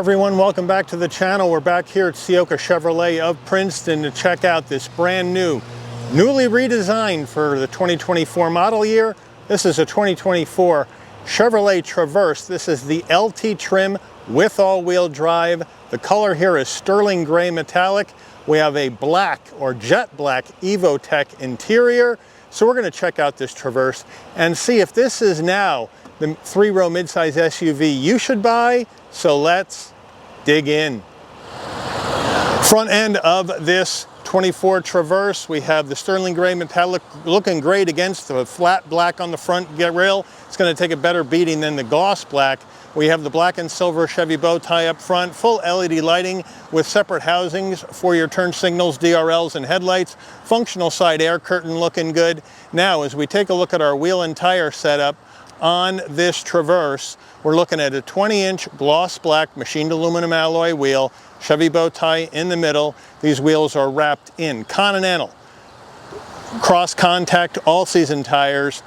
everyone, welcome back to the channel. We're back here at Ciocca Chevrolet of Princeton to check out this brand new, newly redesigned for the 2024 model year. This is a 2024 Chevrolet Traverse. This is the LT trim with all-wheel drive. The color here is sterling gray metallic. We have a black or jet black EvoTech interior. So we're going to check out this Traverse and see if this is now the three-row midsize SUV you should buy. So let's dig in. Front end of this 24 Traverse, we have the sterling gray metallic looking great against the flat black on the front grille. It's going to take a better beating than the gloss black. We have the black and silver Chevy bow tie up front, full LED lighting with separate housings for your turn signals, DRLs, and headlights. Functional side air curtain looking good. Now, as we take a look at our wheel and tire setup on this Traverse, we're looking at a 20-inch gloss black machined aluminum alloy wheel, Chevy bow tie in the middle. These wheels are wrapped in Continental cross contact all-season tires,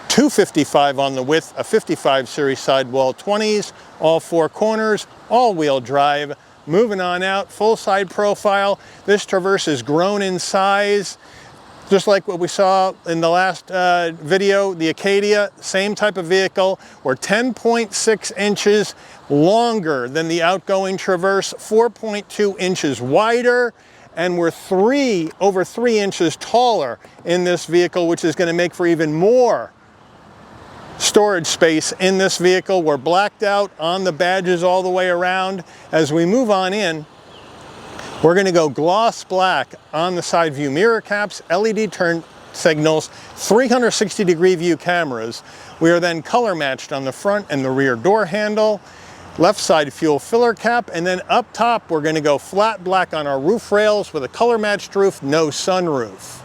255 on the width, a 55 series sidewall 20s, all four corners, all-wheel drive. Moving on out, full side profile. This Traverse is grown in size, just like what we saw in the last video, the Acadia, same type of vehicle. We're 10.6 inches longer than the outgoing Traverse, 4.2 inches wider, and we're over 3 inches taller in this vehicle, which is going to make for even more storage space in this vehicle. We're blacked out on the badges all the way around. As we move on in, we're going to go gloss black on the side view mirror caps, LED turn signals, 360-degree view cameras. We are then color matched on the front and the rear door handle, left side fuel filler cap, and then up top we're going to go flat black on our roof rails with a color matched roof, no sunroof.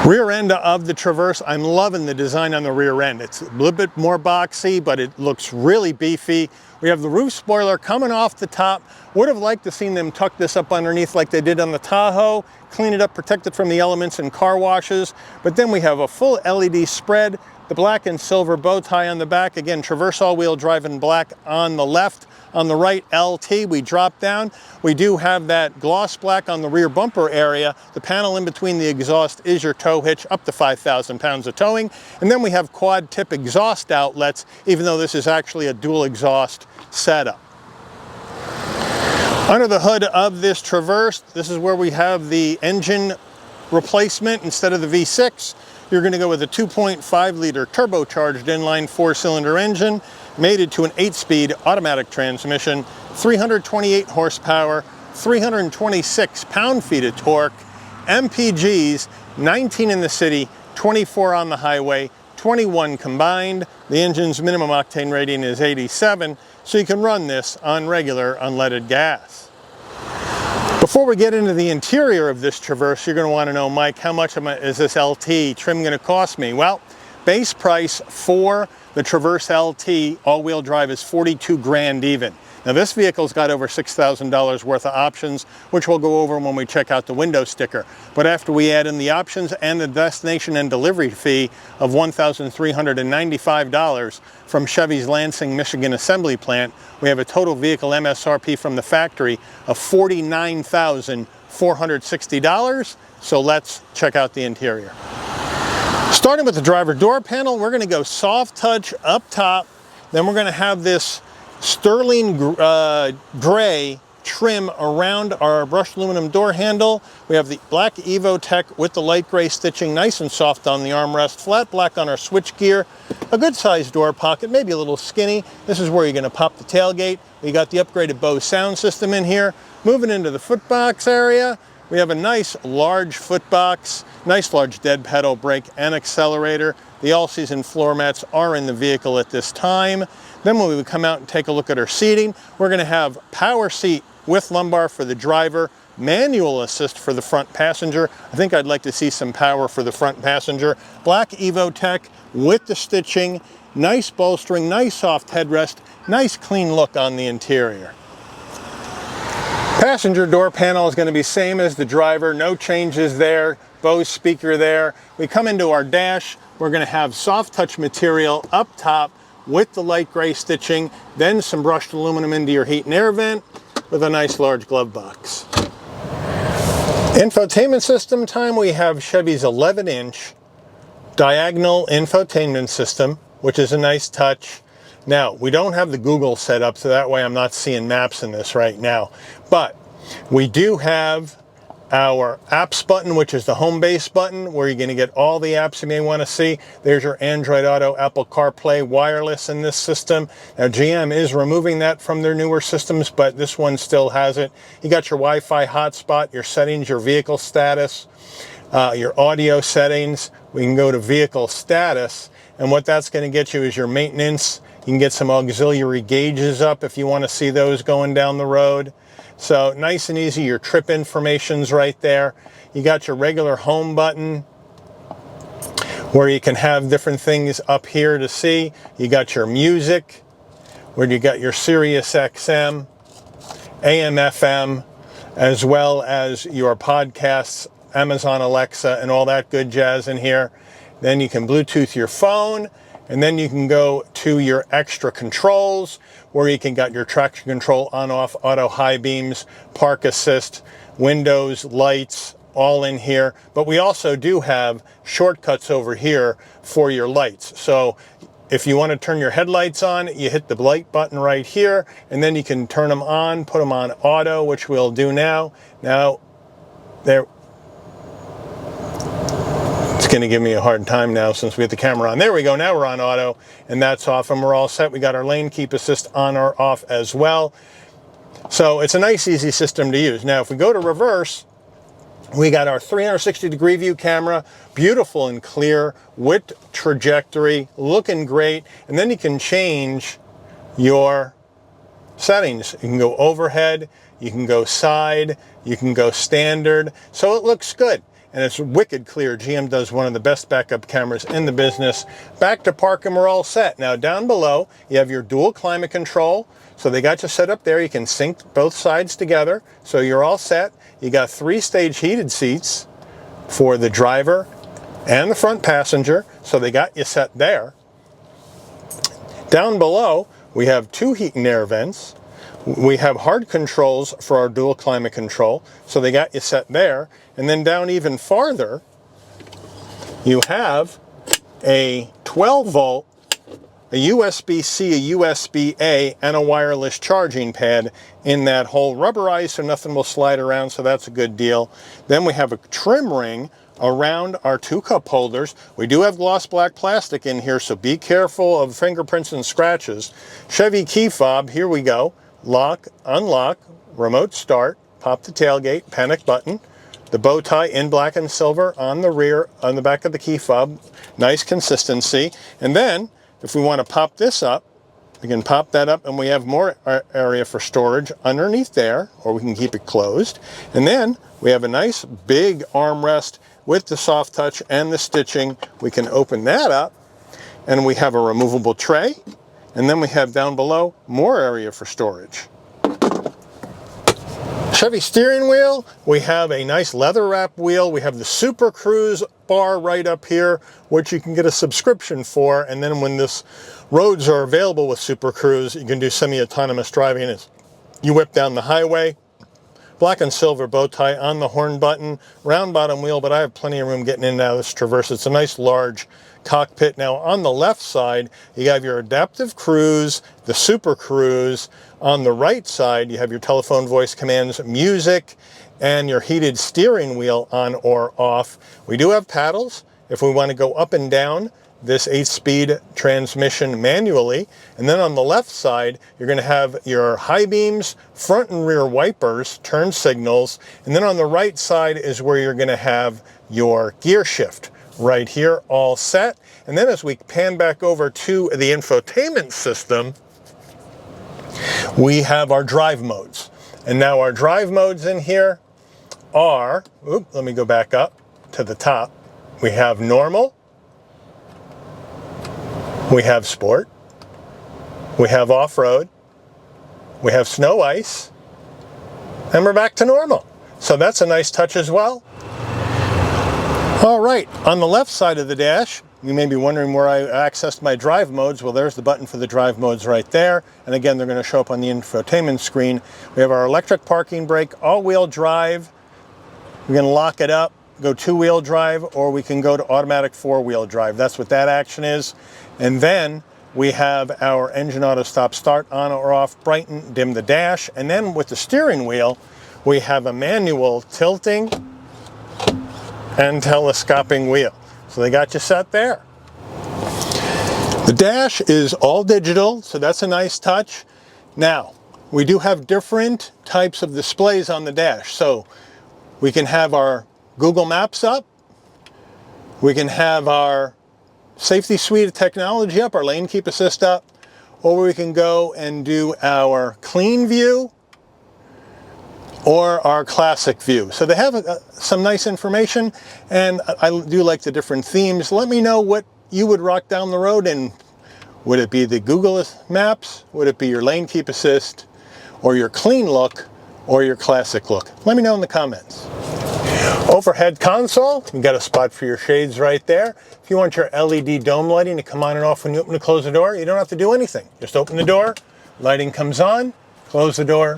Rear end of the Traverse, I'm loving the design on the rear end. It's a little bit more boxy, but it looks really beefy. We have the roof spoiler coming off the top. Would have liked to seen them tuck this up underneath like they did on the Tahoe, clean it up, protect it from the elements and car washes. But then we have a full LED spread, the black and silver bow tie on the back. Again, Traverse all-wheel drive in black on the left. On the right, LT, we drop down. We do have that gloss black on the rear bumper area. The panel in between the exhaust is your tow hitch, up to 5,000 pounds of towing. And then we have quad tip exhaust outlets, even though this is actually a dual exhaust setup. Under the hood of this Traverse, this is where we have the engine replacement. Instead of the V6, you're going to go with a 2.5 liter turbocharged inline 4-cylinder engine, mated to an 8-speed automatic transmission, 328 horsepower, 326 pound-feet of torque, MPGs, 19 in the city, 24 on the highway, 21 combined. The engine's minimum octane rating is 87, so you can run this on regular unleaded gas. Before we get into the interior of this Traverse, you're going to want to know, Mike, how much is this LT trim going to cost me? Well, base price for the Traverse LT all-wheel drive is $42 grand even. Now this vehicle's got over $6,000 worth of options, which we'll go over when we check out the window sticker. But after we add in the options and the destination and delivery fee of $1,395 from Chevy's Lansing, Michigan assembly plant, we have a total vehicle MSRP from the factory of $49,460. So let's check out the interior. Starting with the driver door panel, we're going to go soft touch up top. Then we're going to have this sterling gray trim around our brushed aluminum door handle. We have the black EvoTech with the light gray stitching, nice and soft on the armrest, flat black on our switch gear, a good sized door pocket, maybe a little skinny. This is where you're going to pop the tailgate. We got the upgraded Bose sound system in here. Moving into the footbox area, we have a nice large footbox, nice large dead pedal brake and accelerator. The all-season floor mats are in the vehicle at this time. Then when we come out and take a look at our seating, we're going to have power seat with lumbar for the driver, manual assist for the front passenger. I think I'd like to see some power for the front passenger. Black EvoTech with the stitching, nice bolstering, nice soft headrest, nice clean look on the interior. Passenger door panel is going to be same as the driver, no changes there. Bose speaker there. We come into our dash, we're going to have soft touch material up top with the light gray stitching, then some brushed aluminum into your heat and air vent with a nice large glove box. Infotainment system time, we have Chevy's 11-inch diagonal infotainment system, which is a nice touch. Now, we don't have the Google set up, so that way I'm not seeing maps in this right now. But we do have our apps button, which is the home base button, where you're going to get all the apps you may want to see. There's your Android Auto, Apple CarPlay, wireless in this system. Now, GM is removing that from their newer systems, but this one still has it. You got your Wi-Fi hotspot, your settings, your vehicle status, your audio settings. We can go to vehicle status, and what that's going to get you is your maintenance. You can get some auxiliary gauges up if you want to see those going down the road. So nice and easy, your trip information's right there. You got your regular home button where you can have different things up here to see. You got your music, where you got your Sirius XM, AM, FM, as well as your podcasts, Amazon Alexa, and all that good jazz in here. Then you can Bluetooth your phone, and then you can go to your extra controls, where you can got your traction control on, off, auto high beams, park assist, windows, lights, all in here. But we also do have shortcuts over here for your lights. So if you want to turn your headlights on, you hit the light button right here, and then you can turn them on, put them on auto, which we'll do now. Now, there. It's going to give me a hard time now since we have the camera on. There we go. Now we're on auto, and that's off, and we're all set. We got our lane keep assist on or off as well. So it's a nice, easy system to use. Now, if we go to reverse, we got our 360-degree view camera, beautiful and clear, with trajectory, looking great. And then you can change your settings. You can go overhead, you can go side, you can go standard. So it looks good. And it's wicked clear. GM does one of the best backup cameras in the business. Back to park, and we're all set. Now down below, you have your dual climate control. So they got you set up there. You can sync both sides together. So you're all set. You got 3-stage heated seats for the driver and the front passenger. So they got you set there. Down below, we have 2 heat and air vents. We have hard controls for our dual climate control, so they got you set there. And then down even farther, you have a 12-volt, a USB-C, a USB-A, and a wireless charging pad in that hole. Rubberized, so nothing will slide around, so that's a good deal. Then we have a trim ring around our 2 cup holders. We do have gloss black plastic in here, so be careful of fingerprints and scratches. Chevy key fob, here we go. Lock, unlock, remote start, pop the tailgate, panic button, the bow tie in black and silver on the rear, on the back of the key fob, nice consistency. And then, if we want to pop this up, we can pop that up, and we have more area for storage underneath there, or we can keep it closed. And then, we have a nice big armrest with the soft touch and the stitching. We can open that up, and we have a removable tray. And then we have down below more area for storage. Chevy steering wheel, we have a nice leather wrap wheel. We have the Super Cruise bar right up here, which you can get a subscription for. And then when this roads are available with Super Cruise, you can do semi-autonomous driving as you whip down the highway. Black and silver bow tie on the horn button, round bottom wheel, but I have plenty of room getting in and out of this Traverse. It's a nice large cockpit. Now on the left side, you have your adaptive cruise, the Super Cruise. On the right side, you have your telephone voice commands, music, and your heated steering wheel on or off. We do have paddles if we want to go up and down this 8-speed transmission manually. And then on the left side, you're going to have your high beams, front and rear wipers, turn signals. And then on the right side is where you're going to have your gear shift. Right here, all set. And then as we pan back over to the infotainment system, we have our drive modes. And now our drive modes in here are, let me go back up to the top. We have normal, we have sport, we have off-road, we have snow ice, and we're back to normal. So that's a nice touch as well. All right, on the left side of the dash, You may be wondering where I accessed my drive modes. Well, there's the button for the drive modes right there. And again, they're going to show up on the infotainment screen. We have our electric parking brake, all-wheel drive. We can lock it up, go two-wheel drive, or we can go to automatic four-wheel drive. That's what that action is. And then we have our engine auto stop start, on or off, brighten, dim the dash. And then with the steering wheel, we have a manual tilting and telescoping wheel. So they got you set there. The dash is all digital, so that's a nice touch. Now, we do have different types of displays on the dash. So we can have our Google Maps up. We can have our safety suite of technology up, our lane keep assist up. Or we can go and do our clean view or our classic view. So they have some nice information, and I do like the different themes. Let me know what you would rock down the road in. Would it be the Google Maps? Would it be your lane keep assist, or your clean look, or your classic look? Let me know in the comments. Overhead console, you got a spot for your shades right there. If you want your LED dome lighting to come on and off when you open and close the door, you don't have to do anything. Just open the door, lighting comes on, close the door,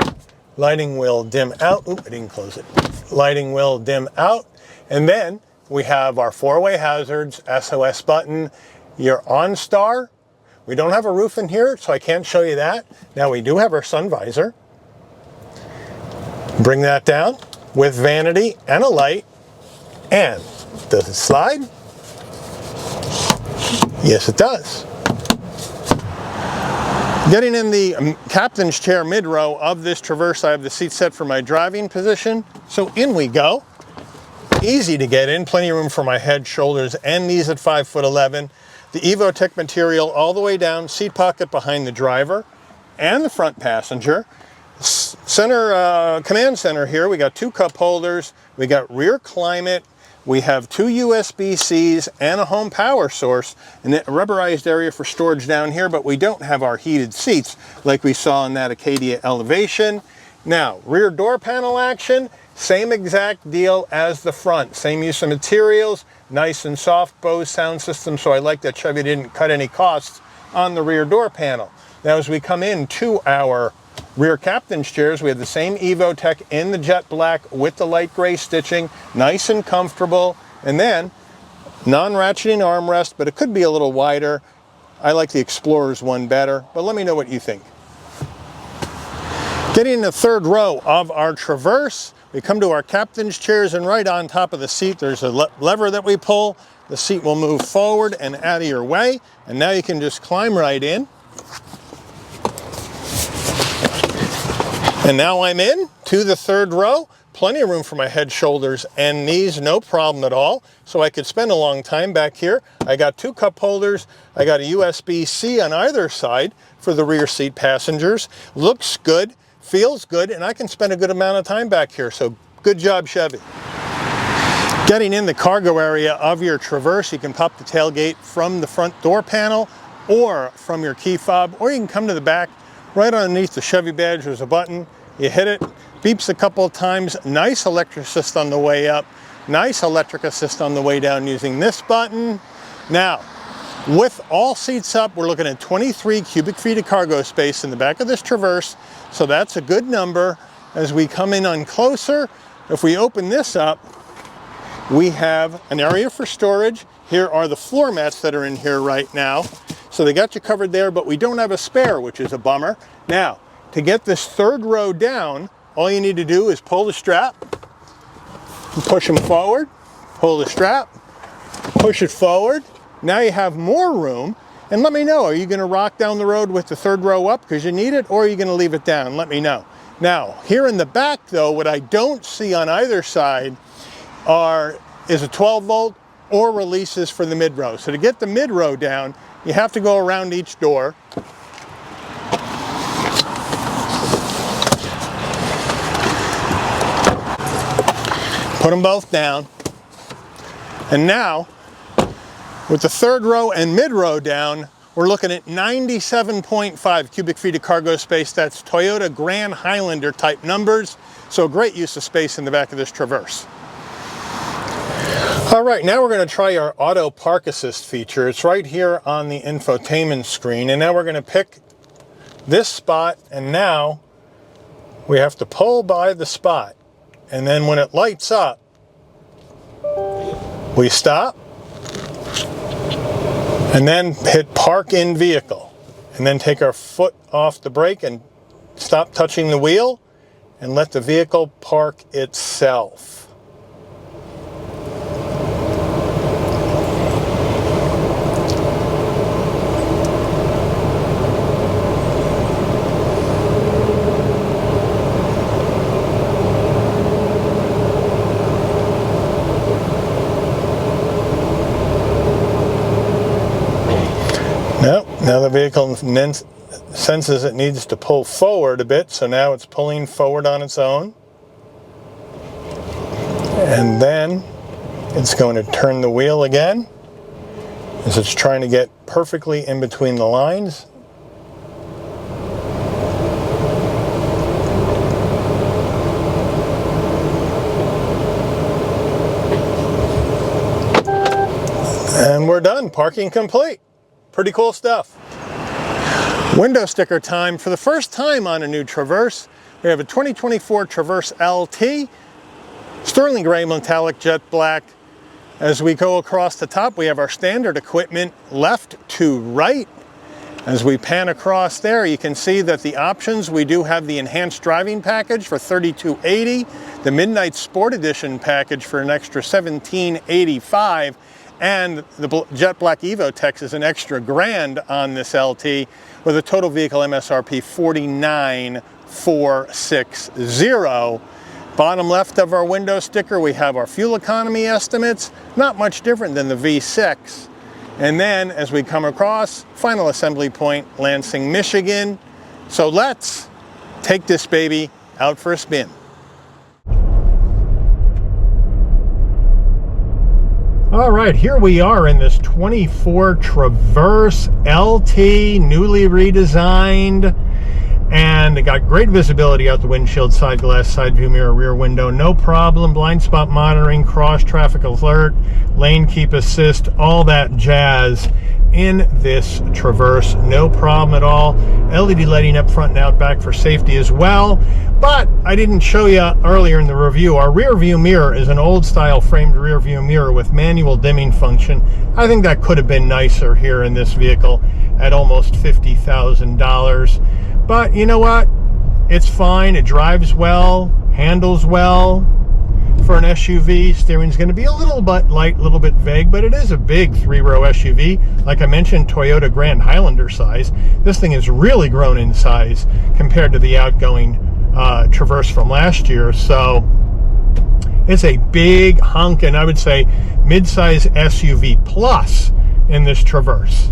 lighting will dim out. Oop, I didn't close it. Lighting will dim out. And then we have our four-way hazards, SOS button, your OnStar. We don't have a roof in here, so I can't show you that. Now we do have our sun visor. Bring that down with vanity and a light. And does it slide? Yes, it does. Getting in the captain's chair mid-row of this Traverse, I have the seat set for my driving position. So in we go. Easy to get in, plenty of room for my head, shoulders, and knees at 5'11". The EvoTech material all the way down, seat pocket behind the driver and the front passenger. Center command center here, we got two cup holders, we got rear climate, we have two USB-Cs and a home power source, and a rubberized area for storage down here, but we don't have our heated seats like we saw in that Acadia Elevation. Now, rear door panel action, same exact deal as the front. Same use of materials, nice and soft Bose sound system, so I like that Chevy didn't cut any costs on the rear door panel. Now, as we come into our rear captain's chairs, we have the same EvoTech in the jet black with the light gray stitching, nice and comfortable. And then non-ratcheting armrest, but it could be a little wider. I like the Explorer's one better, but let me know what you think. Getting in the third row of our Traverse, we come to our captain's chairs, and right on top of the seat there's a lever that we pull. The seat will move forward and out of your way, and now you can just climb right in. And now I'm in to the third row. Plenty of room for my head, shoulders, and knees, no problem at all. So I could spend a long time back here. I got two cup holders. I got a USB-C on either side for the rear seat passengers. Looks good, feels good, and I can spend a good amount of time back here. So good job, Chevy. Getting in the cargo area of your Traverse, you can pop the tailgate from the front door panel or from your key fob, or you can come to the back. Right underneath the Chevy badge, there's a button. You hit it, beeps a couple of times. Nice electric assist on the way up. Nice electric assist on the way down using this button. Now, with all seats up, we're looking at 23 cubic feet of cargo space in the back of this Traverse. So that's a good number. As we come in on closer, if we open this up, we have an area for storage. Here are the floor mats that are in here right now. So they got you covered there, but we don't have a spare, which is a bummer. Now, to get this third row down, all you need to do is pull the strap, push them forward, pull the strap, push it forward. Now you have more room. And let me know, are you gonna rock down the road with the third row up because you need it, or are you gonna leave it down? Let me know. Now, here in the back though, what I don't see on either side is a 12 volt or releases for the mid row. So to get the mid row down, you have to go around each door. Put them both down. And now, with the third row and mid row down, we're looking at 97.5 cubic feet of cargo space. That's Toyota Grand Highlander type numbers. So great use of space in the back of this Traverse. All right, now we're going to try our auto park assist feature. It's right here on the infotainment screen, and now we're going to pick this spot, and now we have to pull by the spot, and then when it lights up, we stop and then hit park in vehicle, and then take our foot off the brake and stop touching the wheel and let the vehicle park itself. Nope, now the vehicle senses it needs to pull forward a bit, so now it's pulling forward on its own. And then it's going to turn the wheel again as it's trying to get perfectly in between the lines. And we're done, parking complete. Pretty cool stuff. Window sticker time. For the first time on a new Traverse, we have a 2024 Traverse LT, sterling gray metallic jet black. As we go across the top, we have our standard equipment left to right. As we pan across there, you can see that the options, we do have the enhanced driving package for $3,280, the Midnight Sport Edition package for an extra $1,785, and the Jet Black Evo Tex is an extra grand on this LT with a total vehicle MSRP $49,460. Bottom left of our window sticker, we have our fuel economy estimates, not much different than the V6. And then as we come across, final assembly point, Lansing, Michigan. So let's take this baby out for a spin. All right, here we are in this 24 Traverse LT, newly redesigned, and it got great visibility out the windshield, side glass, side view mirror, rear window, no problem. Blind spot monitoring, cross traffic alert, lane keep assist, all that jazz in this Traverse, no problem at all. LED lighting up front and out back for safety as well. But I didn't show you earlier in the review, our rear view mirror is an old style framed rear view mirror with manual dimming function. I think that could have been nicer here in this vehicle at almost $50,000. But you know what? It's fine. It drives well, handles well. For an SUV, steering's going to be a little bit light, a little bit vague, but it is a big 3-row SUV. Like I mentioned, Toyota Grand Highlander size. This thing has really grown in size compared to the outgoing Traverse from last year. So it's a big hunk, and I would say mid-size SUV plus in this Traverse.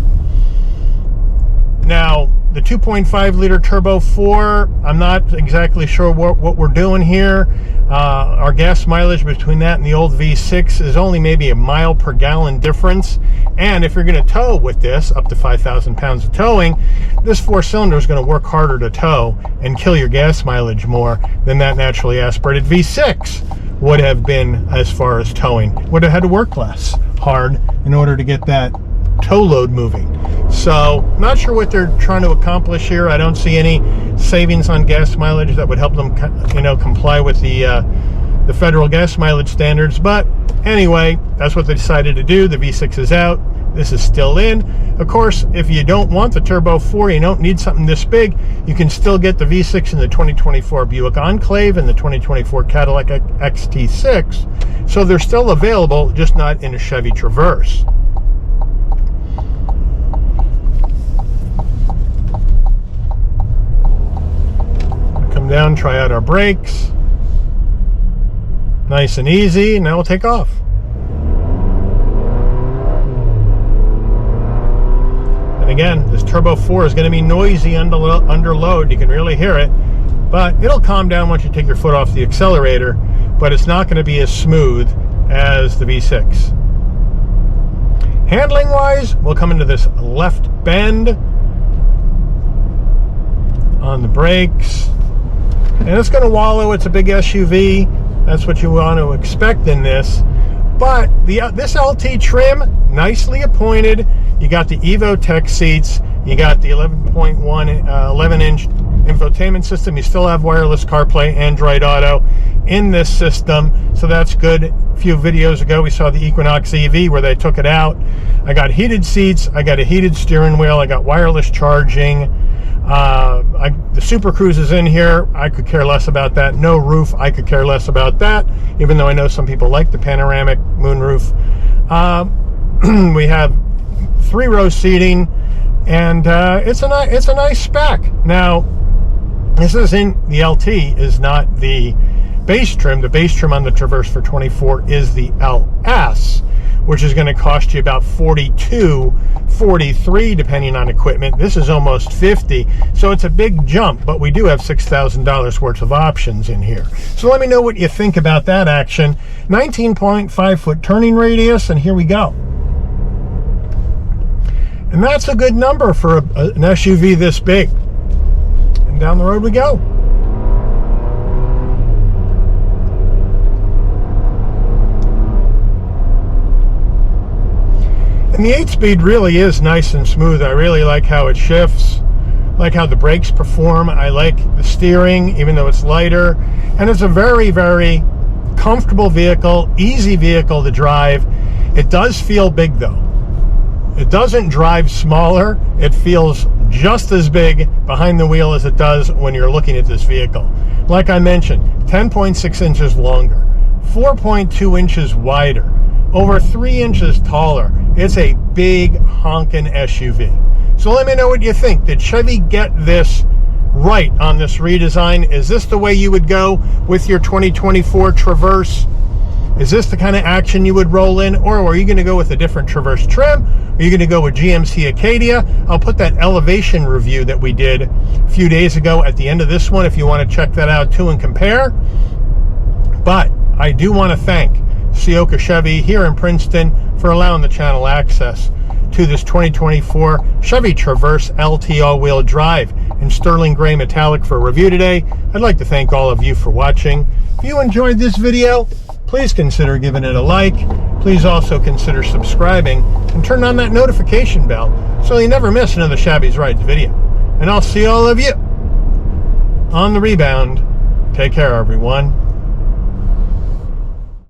Now, the 2.5 liter turbo 4, I'm not exactly sure what we're doing here. Our gas mileage between that and the old V6 is only maybe a mile per gallon difference. And if you're going to tow with this, up to 5,000 pounds of towing, this 4-cylinder is going to work harder to tow and kill your gas mileage more than that naturally aspirated V6 would have been as far as towing. Would have had to work less hard in order to get that tow load moving. So not sure what they're trying to accomplish here. I don't see any savings on gas mileage that would help them, comply with the federal gas mileage standards. But anyway, that's what they decided to do. The V6 is out. This is still in. Of course, if you don't want the Turbo 4, you don't need something this big, you can still get the V6 in the 2024 Buick Enclave and the 2024 Cadillac XT6. So they're still available, just not in a Chevy Traverse. Come down, try out our brakes. Nice and easy. Now we'll take off. And again, this Turbo 4 is going to be noisy under load. You can really hear it, but it'll calm down once you take your foot off the accelerator, but it's not going to be as smooth as the V6. Handling wise, we'll come into this left bend on the brakes, and it's going to wallow. It's a big SUV. That's what you want to expect in this. But this LT trim, nicely appointed. You got the Evo Tech seats. You got the 11.1, 11-inch infotainment system. You still have wireless CarPlay, Android Auto in this system, so that's good. A few videos ago, we saw the Equinox EV where they took it out. I got heated seats. I got a heated steering wheel. I got wireless charging. The Super Cruise is in here. I could care less about that. No roof. I could care less about that, even though I know some people like the panoramic moonroof. We have 3-row seating, and it's a nice spec. Now, this isn't the LT, is not the base trim. The base trim on the Traverse for 24 is the LS, which is going to cost you about $42, $43 depending on equipment. This is almost $50, so it's a big jump, but we do have $6,000 worth of options in here. So let me know what you think about that action. 19.5 foot turning radius, and here we go. And that's a good number for an SUV this big. And down the road we go. And the 8-speed really is nice and smooth. I really like how it shifts, like how the brakes perform. I like the steering, even though it's lighter. And it's a very, very comfortable vehicle, easy vehicle to drive. It does feel big though. It doesn't drive smaller. It feels just as big behind the wheel as it does when you're looking at this vehicle. Like I mentioned, 10.6 inches longer, 4.2 inches wider, over 3 inches taller. It's a big honkin' SUV. So let me know what you think. Did Chevy get this right on this redesign? Is this the way you would go with your 2024 Traverse? Is this the kind of action you would roll in? Or are you going to go with a different Traverse trim? Are you going to go with GMC Acadia? I'll put that elevation review that we did a few days ago at the end of this one if you want to check that out too and compare. But I do want to thank Ciocca Chevy here in Princeton for allowing the channel access to this 2024 Chevy Traverse LT all-wheel drive in sterling gray metallic for review today. I'd like to thank all of you for watching. If you enjoyed this video, please consider giving it a like. Please also consider subscribing and turn on that notification bell so you never miss another Shabby's Rides video. And I'll see all of you on the rebound. Take care, everyone.